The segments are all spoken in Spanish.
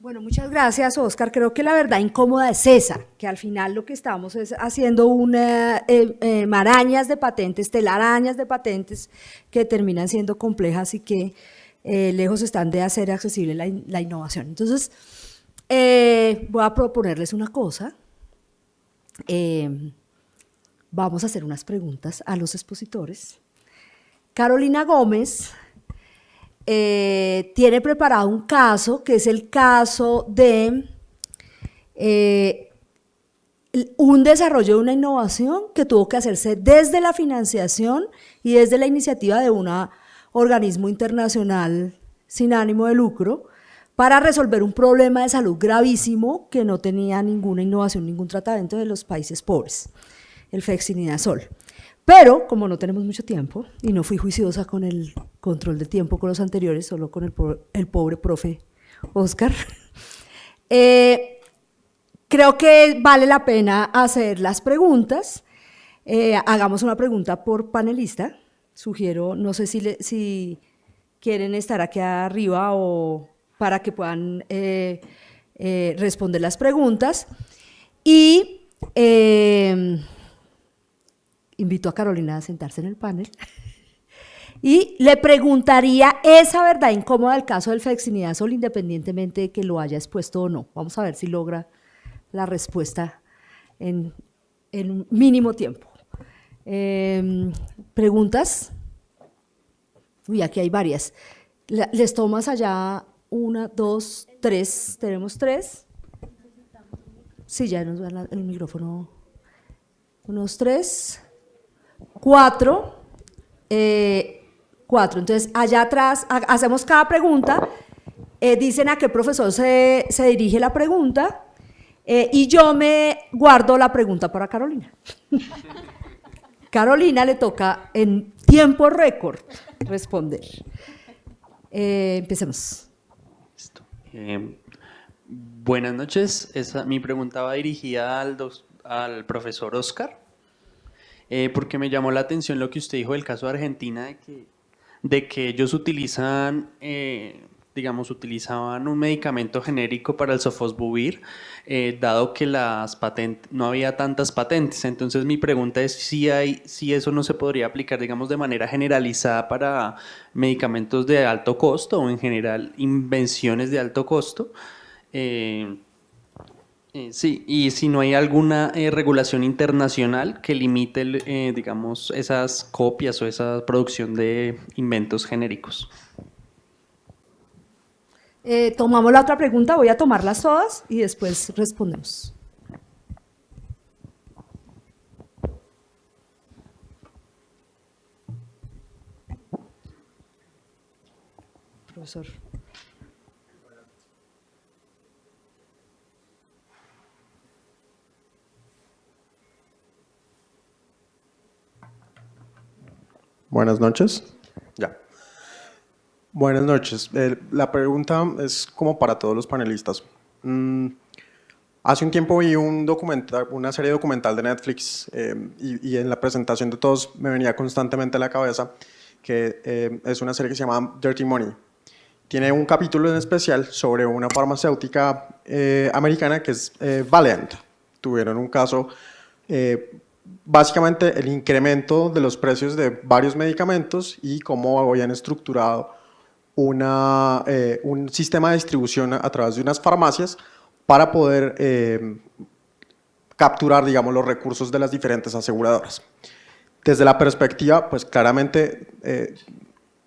Bueno, muchas gracias, Oscar. Creo que la verdad incómoda es esa, que al final lo que estamos es haciendo una marañas de patentes, telarañas de patentes que terminan siendo complejas y que lejos están de hacer accesible la innovación. Entonces, voy a proponerles una cosa. Vamos a hacer unas preguntas a los expositores. Carolina Gómez tiene preparado un caso, que es el caso de un desarrollo de una innovación que tuvo que hacerse desde la financiación y desde la iniciativa de un organismo internacional sin ánimo de lucro para resolver un problema de salud gravísimo que no tenía ninguna innovación, ningún tratamiento de los países pobres, el fexinidazol. Pero, como no tenemos mucho tiempo, y no fui juiciosa con el control de tiempo con los anteriores, solo con el pobre profe Oscar, creo que vale la pena hacer las preguntas. Hagamos una pregunta por panelista. Sugiero, no sé si quieren estar aquí arriba o para que puedan responder las preguntas. Y invito a Carolina a sentarse en el panel y le preguntaría esa verdad incómoda del caso del fexinidazol, independientemente de que lo haya expuesto o no. Vamos a ver si logra la respuesta en un mínimo tiempo. ¿Preguntas? Uy, aquí hay varias. ¿Les tomas allá? 1, 2, 3. ¿Tenemos 3? Sí, ya nos dan el micrófono. Unos 3. 4. 4. Entonces, allá atrás hacemos cada pregunta. Dicen a qué profesor se dirige la pregunta. Y yo me guardo la pregunta para Carolina. Carolina le toca en tiempo récord responder. Empecemos. Listo. Buenas noches. Mi pregunta va dirigida al profesor Oscar, porque me llamó la atención lo que usted dijo del caso de Argentina, de que ellos utilizan, utilizaban un medicamento genérico para el sofosbuvir, dado que no había tantas patentes. Entonces mi pregunta es si eso no se podría aplicar, digamos, de manera generalizada para medicamentos de alto costo o en general invenciones de alto costo. Sí, y si no hay alguna regulación internacional que limite, digamos, esas copias o esa producción de inventos genéricos. Tomamos la otra pregunta, voy a tomarlas todas y después respondemos. Profesor. Buenas noches. Ya. Buenas noches. La pregunta es como para todos los panelistas. Hace un tiempo vi una serie documental de Netflix y en la presentación de todos me venía constantemente a la cabeza que es una serie que se llama Dirty Money. Tiene un capítulo en especial sobre una farmacéutica americana que es Valeant. Tuvieron un caso, básicamente el incremento de los precios de varios medicamentos y cómo habían estructurado un sistema de distribución a través de unas farmacias para poder capturar, digamos, los recursos de las diferentes aseguradoras. Desde la perspectiva, pues claramente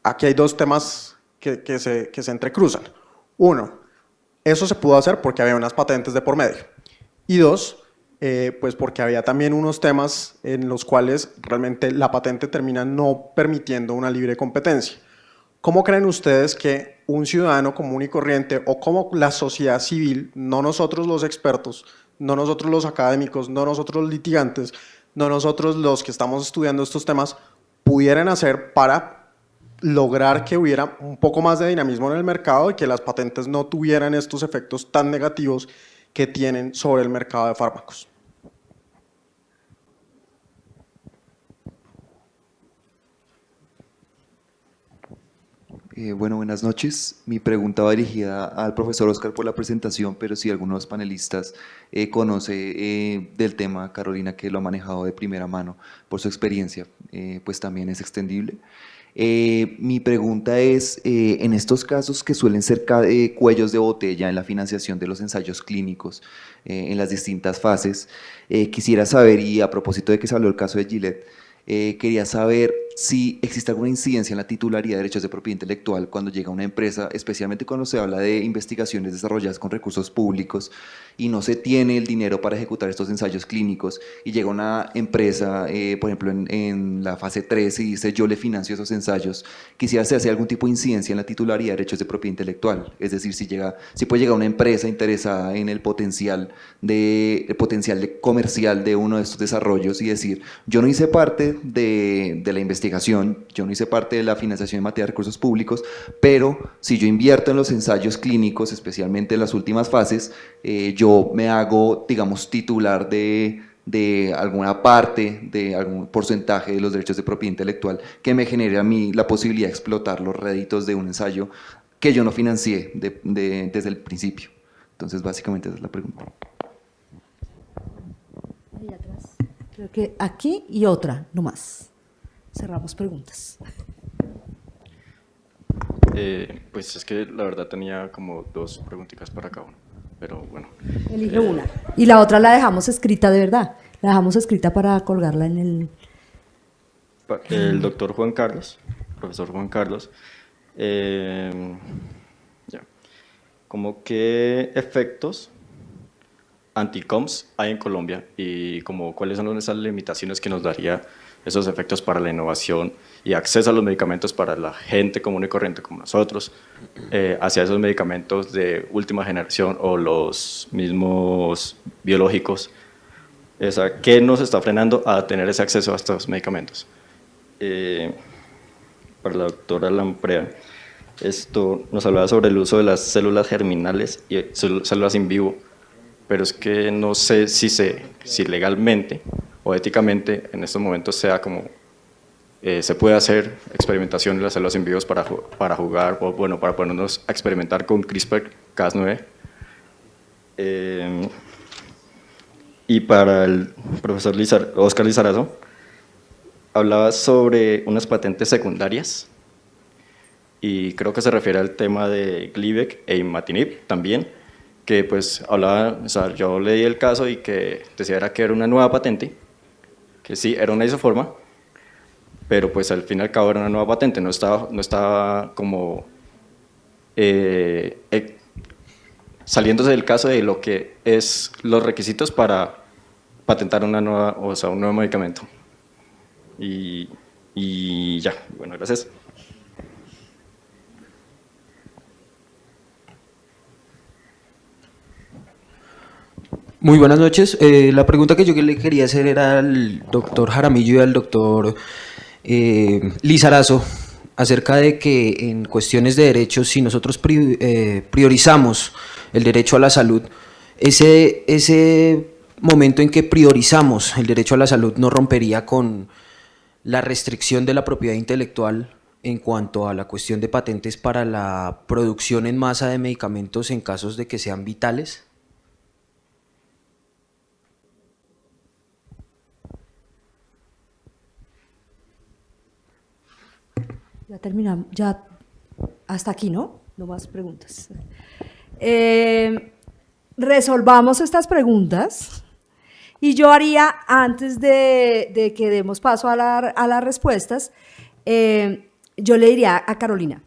aquí hay dos temas que se entrecruzan. Uno, eso se pudo hacer porque había unas patentes de por medio. Y dos, pues porque había también unos temas en los cuales realmente la patente termina no permitiendo una libre competencia. ¿Cómo creen ustedes que un ciudadano común y corriente o como la sociedad civil, no nosotros los expertos, no nosotros los académicos, no nosotros los litigantes, no nosotros los que estamos estudiando estos temas, pudieran hacer para lograr que hubiera un poco más de dinamismo en el mercado y que las patentes no tuvieran estos efectos tan negativos que tienen sobre el mercado de fármacos? Bueno, buenas noches. Mi pregunta va dirigida al profesor Oscar por la presentación, pero si alguno de los panelistas conoce del tema, Carolina, que lo ha manejado de primera mano por su experiencia, pues también es extendible. Mi pregunta es, en estos casos que suelen ser cuellos de botella en la financiación de los ensayos clínicos en las distintas fases, quisiera saber, y a propósito de que se habló el caso de Gillette, quería saber si existe alguna incidencia en la titularidad de derechos de propiedad intelectual cuando llega una empresa, especialmente cuando se habla de investigaciones desarrolladas con recursos públicos y no se tiene el dinero para ejecutar estos ensayos clínicos y llega una empresa, por ejemplo en la fase 3 y dice yo le financio esos ensayos, quisiera si hace algún tipo de incidencia en la titularidad de derechos de propiedad intelectual, es decir, si puede llegar una empresa interesada en el potencial comercial de uno de estos desarrollos y decir yo no hice parte de la investigación, yo no hice parte de la financiación en materia de recursos públicos, pero si yo invierto en los ensayos clínicos, especialmente en las últimas fases, yo me hago, digamos, titular de alguna parte, de algún porcentaje de los derechos de propiedad intelectual que me genere a mí la posibilidad de explotar los réditos de un ensayo que yo no financié desde el principio. Entonces, básicamente esa es la pregunta. Ahí atrás. Creo que aquí y otra, no más. Cerramos preguntas. Pues es que la verdad tenía como 2 preguntitas para cada uno, pero bueno. Elige una. Y la otra la dejamos escrita de verdad. La dejamos escrita para colgarla en el... El doctor Juan Carlos, profesor Juan Carlos, ¿como qué efectos anti-coms hay en Colombia y como cuáles son esas limitaciones que nos daría esos efectos para la innovación y acceso a los medicamentos para la gente común y corriente como nosotros, hacia esos medicamentos de última generación o los mismos biológicos? ¿Qué nos está frenando a tener ese acceso a estos medicamentos? Para la doctora Lamprea, esto nos hablaba sobre el uso de las células germinales y células in vivo, pero es que no sé si legalmente o éticamente en estos momentos sea como se puede hacer experimentación de las células in vivos para jugar o bueno, para ponernos a experimentar con CRISPR-Cas9. Y para el profesor Oscar Lizarazo, hablaba sobre unas patentes secundarias y creo que se refiere al tema de Glivec e imatinib también, que pues hablaba, o sea, yo leí el caso y que decía que era una nueva patente, que sí, era una isoforma, pero pues al fin y al cabo era una nueva patente, no estaba como saliéndose del caso de lo que es los requisitos para patentar un nuevo medicamento. Y ya, bueno, gracias. Muy buenas noches. La pregunta que yo le quería hacer era al doctor Jaramillo y al doctor Lizarazo acerca de que en cuestiones de derechos, si nosotros priorizamos el derecho a la salud, ese momento en que priorizamos el derecho a la salud no rompería con la restricción de la propiedad intelectual en cuanto a la cuestión de patentes para la producción en masa de medicamentos en casos de que sean vitales. Ya terminamos, ya hasta aquí, ¿no? No más preguntas. Resolvamos estas preguntas y yo haría, antes de que demos paso a las respuestas, yo le diría a Carolina,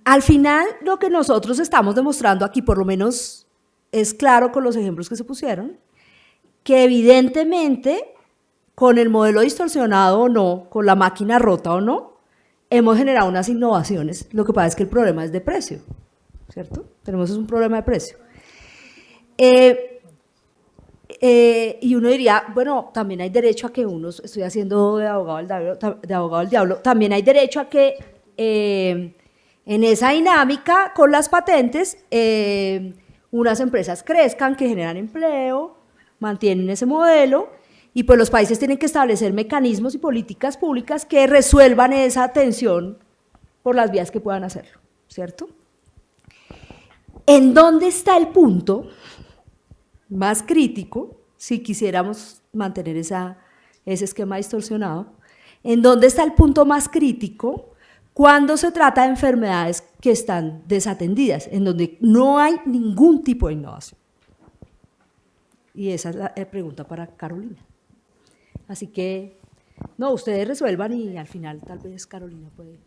al final lo que nosotros estamos demostrando aquí, por lo menos es claro con los ejemplos que se pusieron, que evidentemente con el modelo distorsionado o no, con la máquina rota o no, hemos generado unas innovaciones. Lo que pasa es que el problema es de precio, ¿cierto? Tenemos un problema de precio. Y uno diría, bueno, también hay derecho a que estoy haciendo de abogado del diablo, también hay derecho a que en esa dinámica con las patentes unas empresas crezcan, que generan empleo, mantienen ese modelo, y pues los países tienen que establecer mecanismos y políticas públicas que resuelvan esa tensión por las vías que puedan hacerlo, ¿cierto? ¿En dónde está el punto más crítico, si quisiéramos mantener ese esquema distorsionado? ¿En dónde está el punto más crítico cuando se trata de enfermedades que están desatendidas, en donde no hay ningún tipo de innovación? Y esa es la pregunta para Carolina. Así que, no, ustedes resuelvan y al final tal vez Carolina puede...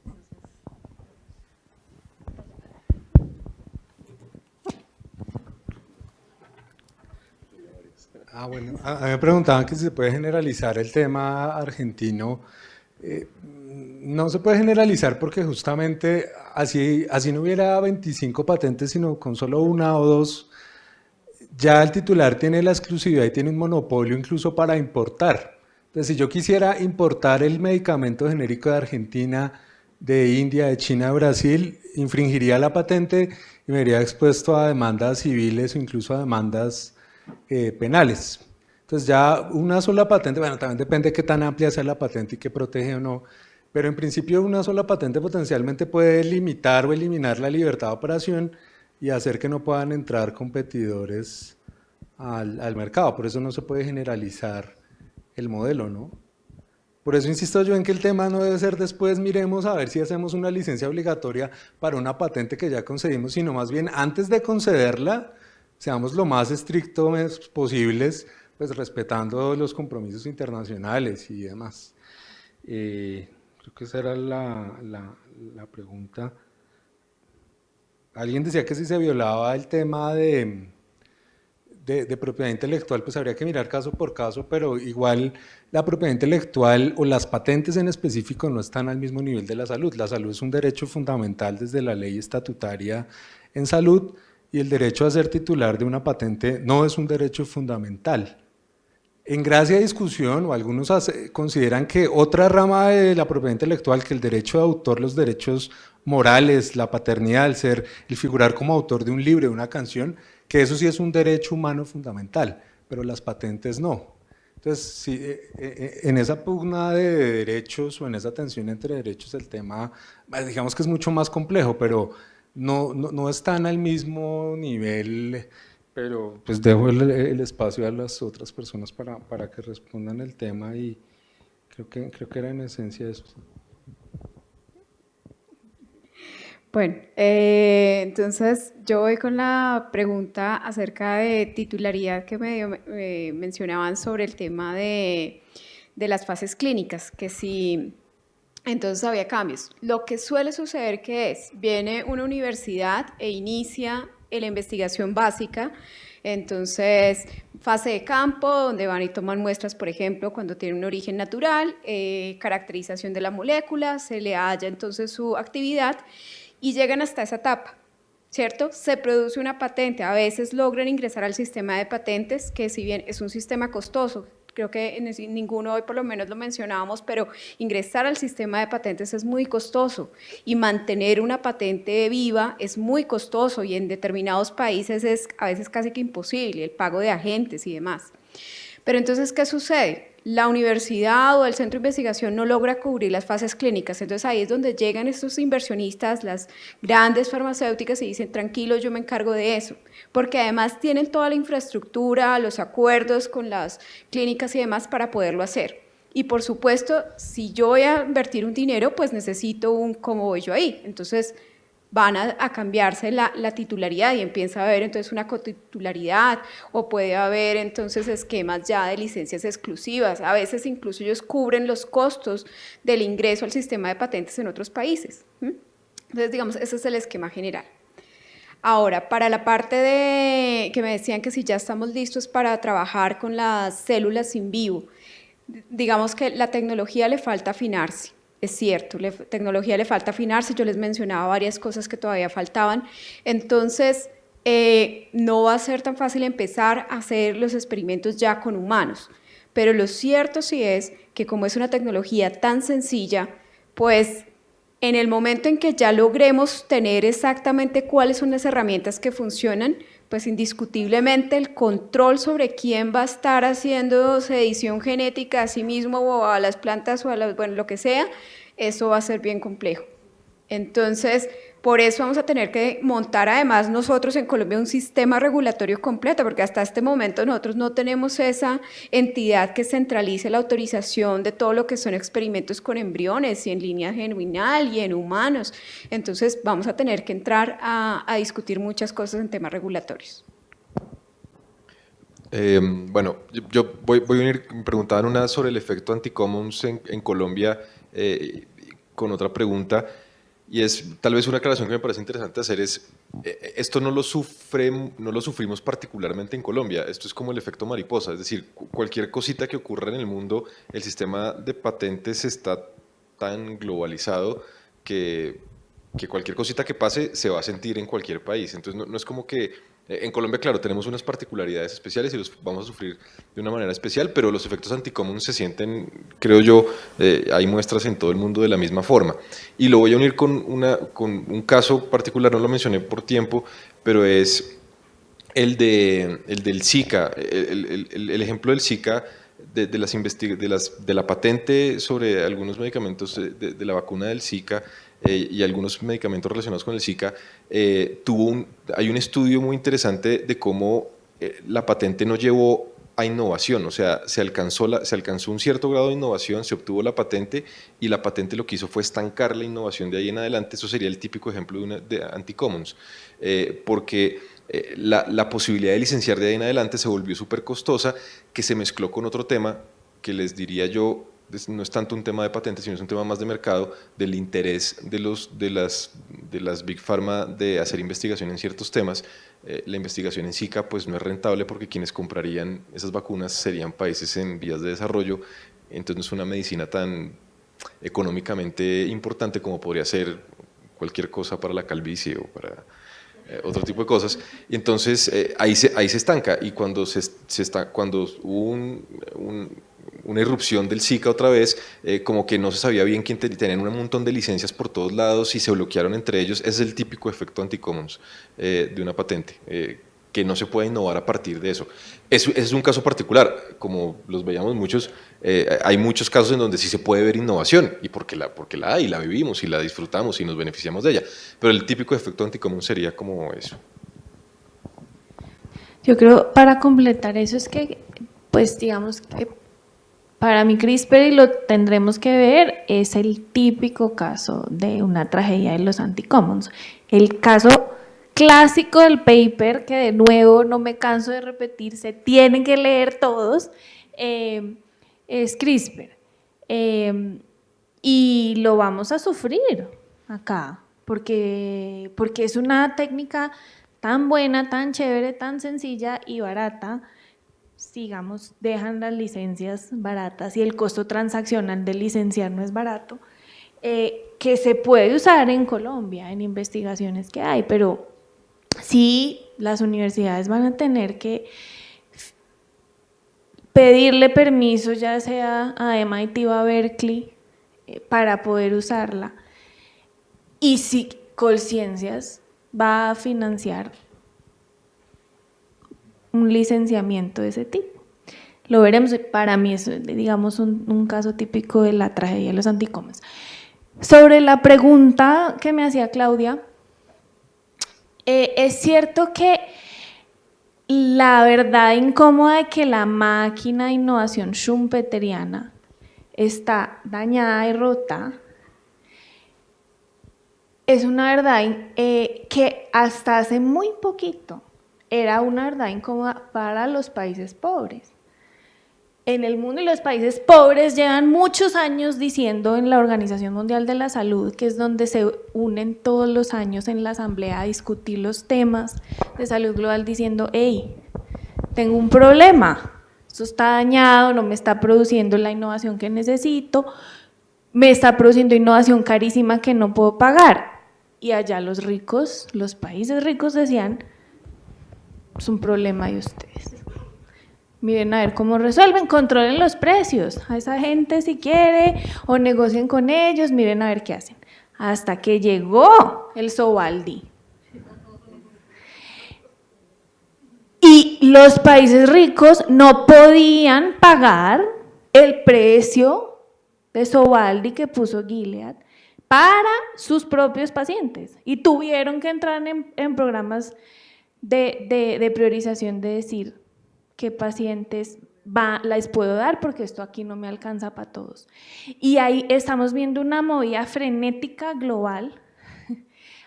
Bueno, a mí me preguntaban que si se puede generalizar el tema argentino. No se puede generalizar porque justamente así no hubiera 25 patentes, sino con solo una o dos, ya el titular tiene la exclusividad y tiene un monopolio incluso para importar. Entonces, si yo quisiera importar el medicamento genérico de Argentina, de India, de China, de Brasil, infringiría la patente y me vería expuesto a demandas civiles o incluso a demandas penales. Entonces ya una sola patente, bueno, también depende de qué tan amplia sea la patente y qué protege o no, pero en principio una sola patente potencialmente puede limitar o eliminar la libertad de operación y hacer que no puedan entrar competidores al mercado. Por eso no se puede generalizar el modelo, ¿no? Por eso insisto yo en que el tema no debe ser después miremos a ver si hacemos una licencia obligatoria para una patente que ya concedimos, sino más bien antes de concederla, seamos lo más estrictos posibles, pues respetando los compromisos internacionales y demás. Creo que esa era la pregunta. Alguien decía que si se violaba el tema de propiedad intelectual, pues habría que mirar caso por caso, pero igual la propiedad intelectual o las patentes en específico no están al mismo nivel de la salud. La salud es un derecho fundamental desde la ley estatutaria en salud, y el derecho a ser titular de una patente no es un derecho fundamental. En gracia de discusión, o algunos consideran que otra rama de la propiedad intelectual, que el derecho de autor, los derechos morales, la paternidad, el figurar como autor de un libro, de una canción, que eso sí es un derecho humano fundamental, pero las patentes no. Entonces, sí, en esa pugna de derechos o en esa tensión entre derechos, el tema, digamos que es mucho más complejo, pero no están al mismo nivel, pero pues dejo el espacio a las otras personas para que respondan el tema y creo que era en esencia eso. Bueno, entonces yo voy con la pregunta acerca de titularidad que mencionaban sobre el tema de las fases clínicas, que si entonces había cambios. Lo que suele suceder que viene una universidad e inicia la investigación básica, entonces fase de campo, donde van y toman muestras, por ejemplo, cuando tiene un origen natural, caracterización de la molécula, se le halla entonces su actividad y llegan hasta esa etapa, ¿cierto? Se produce una patente, a veces logran ingresar al sistema de patentes, que si bien es un sistema costoso, creo que en ninguno hoy por lo menos lo mencionábamos, pero ingresar al sistema de patentes es muy costoso y mantener una patente viva es muy costoso y en determinados países es a veces casi que imposible, el pago de agentes y demás. Pero entonces, ¿qué sucede? La universidad o el centro de investigación no logra cubrir las fases clínicas, entonces ahí es donde llegan estos inversionistas, las grandes farmacéuticas y dicen, tranquilo, yo me encargo de eso, porque además tienen toda la infraestructura, los acuerdos con las clínicas y demás para poderlo hacer. Y por supuesto, si yo voy a invertir un dinero, pues necesito cómo voy yo ahí, entonces van a cambiarse la titularidad y empieza a haber entonces una cotitularidad o puede haber entonces esquemas ya de licencias exclusivas, a veces incluso ellos cubren los costos del ingreso al sistema de patentes en otros países. Entonces, digamos, ese es el esquema general. Ahora, para la parte de que me decían que si ya estamos listos para trabajar con las células in vivo, digamos que la tecnología le falta afinarse. Es cierto, la tecnología le falta afinarse, yo les mencionaba varias cosas que todavía faltaban, entonces no va a ser tan fácil empezar a hacer los experimentos ya con humanos, pero lo cierto sí es que como es una tecnología tan sencilla, pues en el momento en que ya logremos tener exactamente cuáles son las herramientas que funcionan, pues indiscutiblemente el control sobre quién va a estar haciendo edición genética a sí mismo o a las plantas o a bueno, lo que sea, eso va a ser bien complejo. Entonces, por eso vamos a tener que montar además nosotros en Colombia un sistema regulatorio completo, porque hasta este momento nosotros no tenemos esa entidad que centralice la autorización de todo lo que son experimentos con embriones y en línea germinal y en humanos. Entonces, vamos a tener que entrar a discutir muchas cosas en temas regulatorios. Bueno, yo voy a unir, me preguntaban una sobre el efecto anti-commons en Colombia con otra pregunta, y es tal vez una aclaración que me parece interesante hacer es, esto no lo sufrimos particularmente en Colombia, esto es como el efecto mariposa, es decir, cualquier cosita que ocurra en el mundo, el sistema de patentes está tan globalizado que cualquier cosita que pase se va a sentir en cualquier país, entonces no es como que en Colombia, claro, tenemos unas particularidades especiales y los vamos a sufrir de una manera especial, pero los efectos anticommons se sienten, creo yo, hay muestras en todo el mundo de la misma forma. Y lo voy a unir con un caso particular, no lo mencioné por tiempo, pero es el del Zika, el ejemplo del Zika, de la patente sobre algunos medicamentos de la vacuna del Zika, y algunos medicamentos relacionados con el Zika, hay un estudio muy interesante de cómo la patente no llevó a innovación, o sea, se alcanzó un cierto grado de innovación, se obtuvo la patente y la patente lo que hizo fue estancar la innovación de ahí en adelante. Eso sería el típico ejemplo de anti-commons, porque la posibilidad de licenciar de ahí en adelante se volvió súper costosa, que se mezcló con otro tema que les diría yo, no es tanto un tema de patentes, sino es un tema más de mercado, del interés de las Big Pharma de hacer investigación en ciertos temas. La investigación en Zika pues no es rentable porque quienes comprarían esas vacunas serían países en vías de desarrollo, entonces no es una medicina tan económicamente importante como podría ser cualquier cosa para la calvicie o para otro tipo de cosas. Y entonces ahí se estanca, y cuando hubo una irrupción del Zika otra vez, como que no se sabía bien quién tenían un montón de licencias por todos lados y se bloquearon entre ellos. Ese es el típico efecto anti-commons de una patente, que no se puede innovar a partir de eso. Ese es un caso particular, como los veíamos muchos, hay muchos casos en donde sí se puede ver innovación, y porque la hay, la vivimos y la disfrutamos y nos beneficiamos de ella, pero el típico efecto anti-commons sería como eso. Yo creo, para completar eso, es que, pues digamos que para mí CRISPR, y lo tendremos que ver, es el típico caso de una tragedia de los anti-commons. El caso clásico del paper, que de nuevo no me canso de repetir, se tienen que leer todos, es CRISPR. Y lo vamos a sufrir acá, porque es una técnica tan buena, tan chévere, tan sencilla y barata. Digamos, dejan las licencias baratas y el costo transaccional de licenciar no es barato, que se puede usar en Colombia en investigaciones que hay, pero sí las universidades van a tener que pedirle permiso, ya sea a MIT o a Berkeley, para poder usarla, y si Colciencias va a financiar un licenciamiento de ese tipo. Lo veremos. Para mí es, digamos, un caso típico de la tragedia de los anti-commons. Sobre la pregunta que me hacía Claudia, es cierto que la verdad incómoda de que la máquina de innovación schumpeteriana está dañada y rota es una verdad que hasta hace muy poquito era una verdad incómoda para los países pobres. En el mundo, y los países pobres llevan muchos años diciendo en la Organización Mundial de la Salud, que es donde se unen todos los años en la asamblea a discutir los temas de salud global, diciendo, hey, tengo un problema, esto está dañado, no me está produciendo la innovación que necesito, me está produciendo innovación carísima que no puedo pagar. Y allá los ricos, los países ricos decían, es un problema de ustedes. Miren a ver cómo resuelven, controlen los precios a esa gente si quiere, o negocien con ellos, miren a ver qué hacen. Hasta que llegó el Sovaldi. Y los países ricos no podían pagar el precio de Sovaldi que puso Gilead, para sus propios pacientes y tuvieron que entrar en programas de priorización, de decir qué pacientes les puedo dar porque esto aquí no me alcanza para todos. Y ahí estamos viendo una movida frenética global,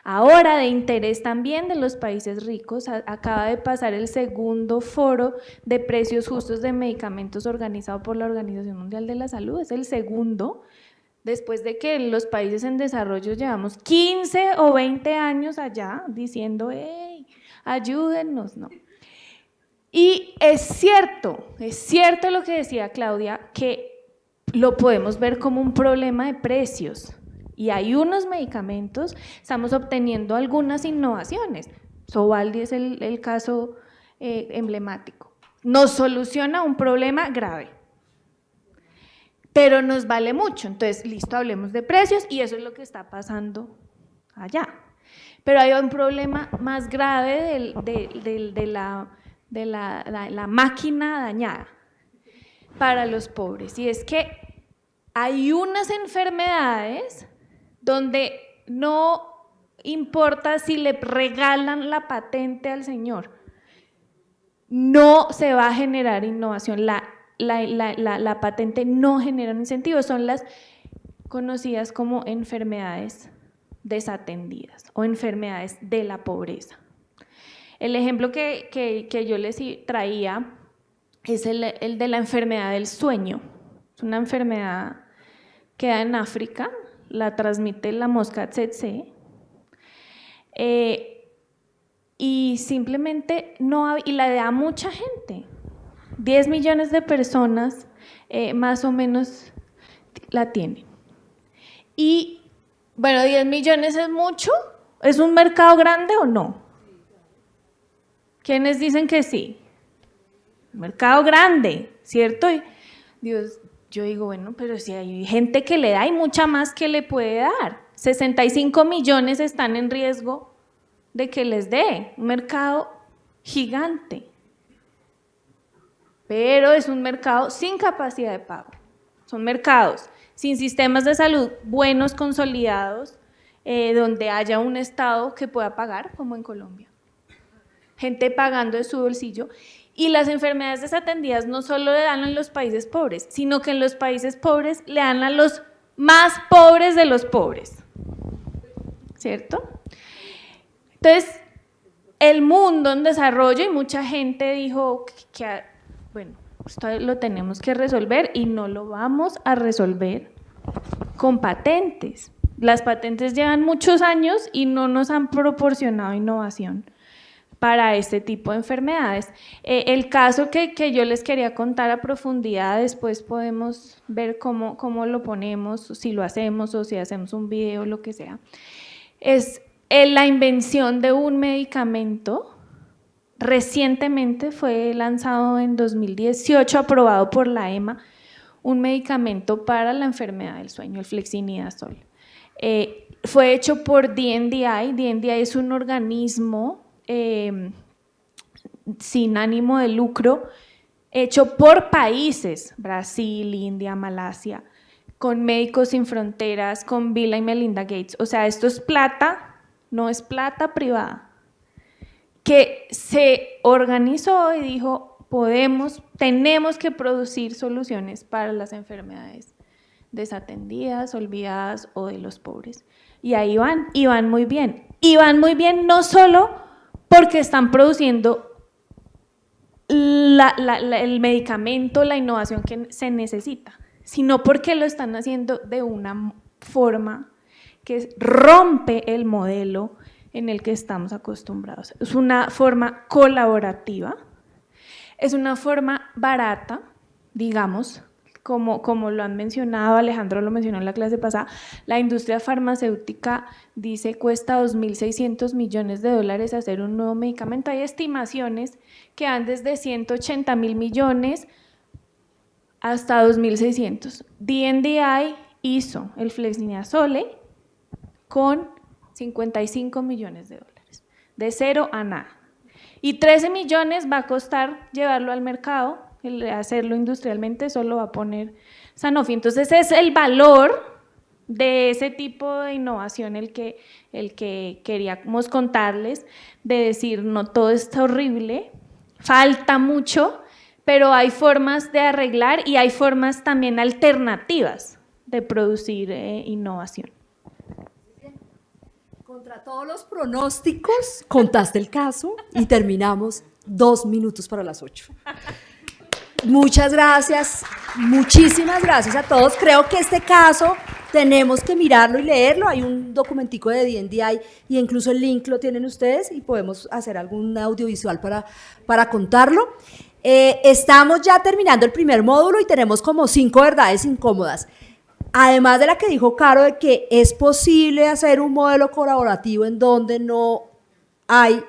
ahora de interés también de los países ricos. Acaba de pasar el segundo foro de precios justos de medicamentos organizado por la Organización Mundial de la Salud, es el segundo, después de que los países en desarrollo llevamos 15 o 20 años allá diciendo, hey, ayúdennos, ¿no? Y es cierto lo que decía Claudia, que lo podemos ver como un problema de precios. Y hay unos medicamentos, estamos obteniendo algunas innovaciones. Sovaldi es el caso emblemático. Nos soluciona un problema grave, pero nos vale mucho. Entonces, listo, hablemos de precios y eso es lo que está pasando allá. Pero hay un problema más grave de la máquina dañada para los pobres, y es que hay unas enfermedades donde no importa si le regalan la patente al señor, no se va a generar innovación, la patente no genera un incentivo, son las conocidas como enfermedades desatendidas o enfermedades de la pobreza. El ejemplo que yo les traía es el de la enfermedad del sueño. Es una enfermedad que da en África, la transmite la mosca tsetse, y simplemente y la da a mucha gente. 10 millones de personas más o menos la tienen. Y bueno, 10 millones es mucho, ¿es un mercado grande o no? ¿Quiénes dicen que sí? Mercado grande, ¿cierto? Y Dios, yo digo, bueno, pero si hay gente que le da, hay mucha más que le puede dar. 65 millones están en riesgo de que les dé. Un mercado gigante. Pero es un mercado sin capacidad de pago. Son mercados sin sistemas de salud buenos, consolidados, donde haya un Estado que pueda pagar, como en Colombia. Gente pagando de su bolsillo. Y las enfermedades desatendidas no solo le dan a los países pobres, sino que en los países pobres le dan a los más pobres de los pobres, ¿cierto? Entonces, el mundo en desarrollo, y mucha gente dijo que bueno, esto lo tenemos que resolver y no lo vamos a resolver con patentes. Las patentes llevan muchos años y no nos han proporcionado innovación para este tipo de enfermedades. El caso que yo les quería contar a profundidad, después podemos ver cómo lo ponemos, si lo hacemos o si hacemos un video, lo que sea, es la invención de un medicamento. Recientemente fue lanzado en 2018, aprobado por la EMA, un medicamento para la enfermedad del sueño, el flexinidazol. Fue hecho por DNDi. DNDi es un organismo sin ánimo de lucro, hecho por países, Brasil, India, Malasia, con Médicos Sin Fronteras, con Bill y Melinda Gates. O sea, esto es plata, no es plata privada, que se organizó y dijo, tenemos que producir soluciones para las enfermedades desatendidas, olvidadas o de los pobres. Y ahí van, y van muy bien. Y van muy bien no solo porque están produciendo el medicamento, la innovación que se necesita, sino porque lo están haciendo de una forma que rompe el modelo en el que estamos acostumbrados. Es una forma colaborativa, es una forma barata, digamos, como lo han mencionado, Alejandro lo mencionó en la clase pasada, la industria farmacéutica dice cuesta $2.600 millones hacer un nuevo medicamento. Hay estimaciones que van desde 180.000 millones hasta 2.600. DNDi hizo el flexinazole con 55 millones de dólares, de cero a nada. Y 13 millones va a costar llevarlo al mercado, hacerlo industrialmente, solo va a poner Sanofi. Entonces es el valor de ese tipo de innovación el que queríamos contarles, de decir, no todo está horrible, falta mucho, pero hay formas de arreglar y hay formas también alternativas de producir innovación. Contra todos los pronósticos, contaste el caso y terminamos 2 minutos para las 8. Muchas gracias, muchísimas gracias a todos. Creo que este caso tenemos que mirarlo y leerlo. Hay un documentico de D&I y incluso el link lo tienen ustedes y podemos hacer algún audiovisual para contarlo. Estamos ya terminando el primer módulo y tenemos como 5 verdades incómodas. Además de la que dijo Caro, de que es posible hacer un modelo colaborativo en donde no hay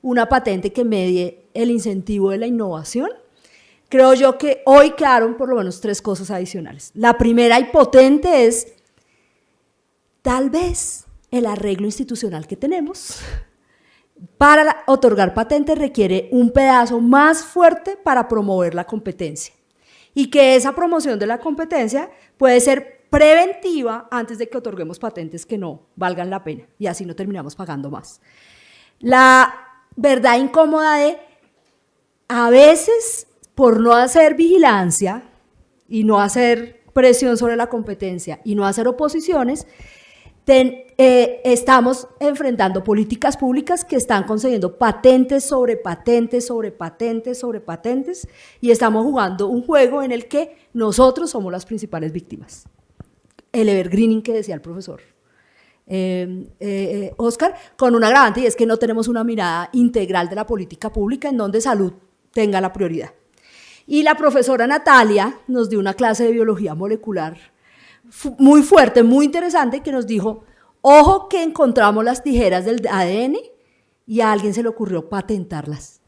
una patente que medie el incentivo de la innovación, creo yo que hoy quedaron por lo menos 3 cosas adicionales. La primera y potente es, tal vez el arreglo institucional que tenemos para otorgar patentes requiere un pedazo más fuerte para promover la competencia, y que esa promoción de la competencia puede ser preventiva antes de que otorguemos patentes que no valgan la pena, y así no terminamos pagando más. La verdad incómoda de, a veces, por no hacer vigilancia y no hacer presión sobre la competencia y no hacer oposiciones, estamos enfrentando políticas públicas que están concediendo patentes sobre patentes sobre patentes sobre patentes, y estamos jugando un juego en el que nosotros somos las principales víctimas. El evergreening que decía el profesor Oscar, con un agravante, y es que no tenemos una mirada integral de la política pública en donde salud tenga la prioridad. Y la profesora Natalia nos dio una clase de biología molecular muy fuerte, muy interesante, que nos dijo, ojo que encontramos las tijeras del ADN y a alguien se le ocurrió patentarlas.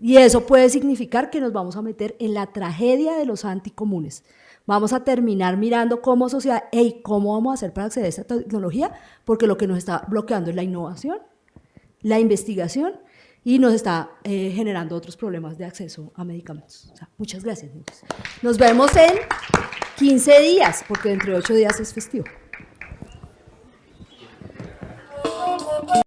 Y eso puede significar que nos vamos a meter en la tragedia de los anticomunes. Vamos a terminar mirando como sociedad, ¿cómo vamos a hacer para acceder a esta tecnología? Porque lo que nos está bloqueando es la innovación, la investigación, y nos está generando otros problemas de acceso a medicamentos. O sea, muchas gracias. Nos vemos en 15 días, porque dentro de 8 días es festivo.